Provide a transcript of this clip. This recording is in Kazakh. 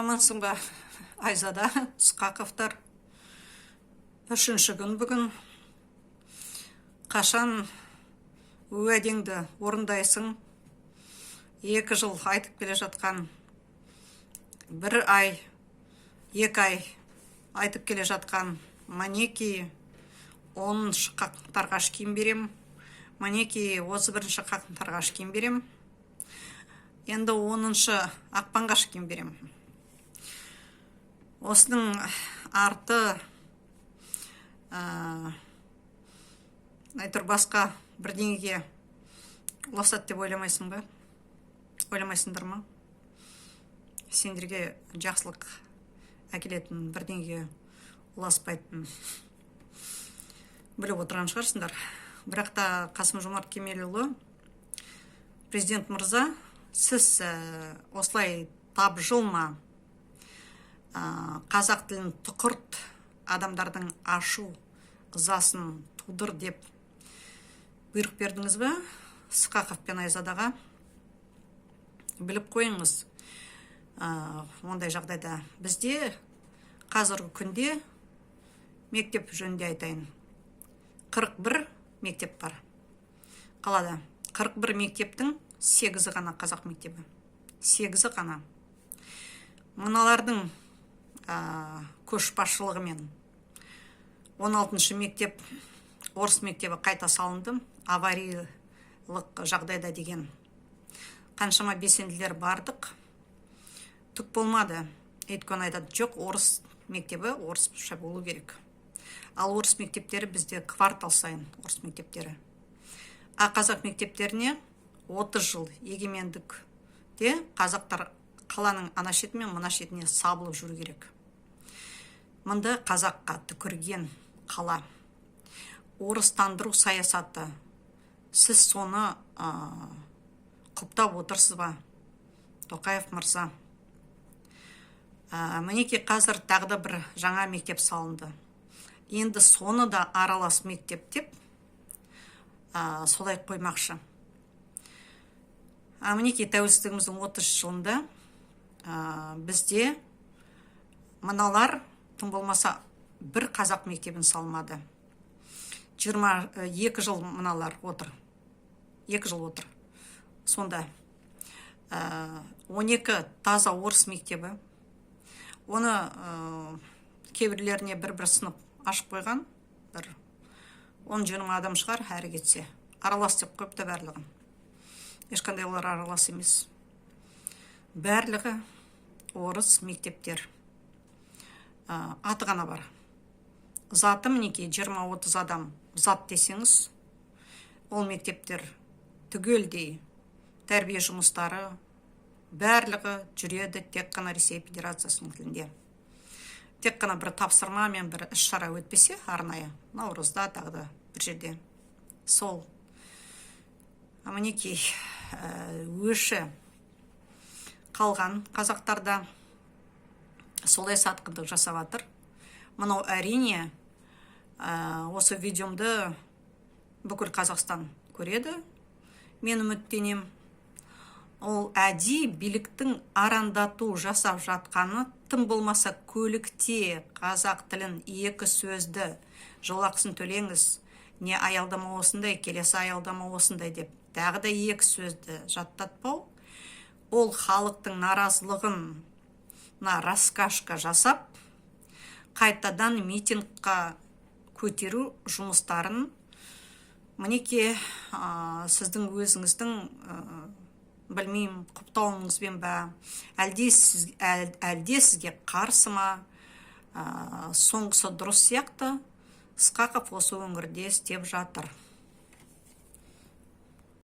Амансың ба, Айзада, Сқақовтар. Үшінші күн бүгін. Қашан уәдеңді орындайсың? 2 жыл айтып келе жатқан, 1 ай, 2 ай айтып келе жатқан, манеки 10-шы қақтарға киім берем, манеки 31-шы қақтарға киім берем, енді 10-шы ақпанға киім берем. Осының арты айтыр басқа бірдеңеге ұласады деп ойламайсың ба? Ойламайсыңдар ма? Сендерге жақсылық әкелетін бірдеңеге ұласпайтын біліп отырған шығарсыңдар. Бірақ та Қасым-Жомарт Кемелұлы, президент мырза, сіз осылай тапжылма, қазақ тілін тұқырт, адамдардың ашу ызасын тудыр деп бұйрық бердіңіз бе? Сқақов пен Айзадаға біліп қойыңыз. Ондай жағдайда бізде қазіргі күнде мектеп жөнінде айтайын. 41 мектеп бар. Қалада 41 мектептің 8-і ғана қазақ мектебі. 8-і ғана. Мыналардың көшбасшылығымен 16-шы мектеп, орыс мектебі қайта салынды, авариялық жағдайда деген. Қаншама белсенділер бардық, түк болмады. Өйткені айтады, жоқ, орыс мектебі орысша болу керек. Ал орыс мектептері бізде квартал сайын орыс мектептері. Қазақ мектептеріне 30 жыл егемендікте қазақтар қаланың ана шеті мен мына шетіне сабылып жүру керек. Мұнда қазаққа түкірген қала. Орыстандыру саясаты. Сіз соны құптап отырсыз ба, Тоқаев мырза? Мінеки қазір тағда бір жаңа мектеп салынды. Енді соны да аралас мектеп деп солай қоймақшы. Мінеки тәуелсіздігіміздің 30 жылында бізде мыналар тым болмаса бір қазақ мектебін салмады. 22 жыл мыналар отыр. 2 жыл отыр. Сонда 12 таза орыс мектебі. Оны кейбірлеріне бір сынып ашып қойған. 10-20 адам шығар, әрі кетсе. Аралас деп қойыпты барлығын. Ешқандай олар аралас емес. Барлығы орыс мектептер. Аты ғана бар. Заты мінеки 20-30 адам зат десеңіз, ол мектептер түгелдей тәрбие жұмыстары барлығы жүреді тек қана Ресей Федерациясының тілінде. Тек қана бір тапсырма мен бір іс-шара өтпесе арнайы, Наурызда тағды бір жерде. Сол. Мінеки өші қалған қазақтарда солай сатқындық жасап жатыр. Мынау әрине осы видеомды бүкіл Қазақстан көреді. Мен үміттенем. Ол әдейі биліктің арандату жасап жатқаны, тым болмаса көлікте қазақ тілін 2 сөзді жолақысын төлеңіз, не аялдама осындай, келесі аялдама осындай деп, тағы да 2 сөзді жаттатпау, ол халықтың наразылығын раскашка жасап, қайтадан митингқа көтеру жұмыстарын, мінеки сіздің өзіңіздің білмеймін, құптауыңызбен бә, әлде сізге қарсы ма, соңғысы дұрыс сияқты Сқақов осы өңірде істеп жатыр.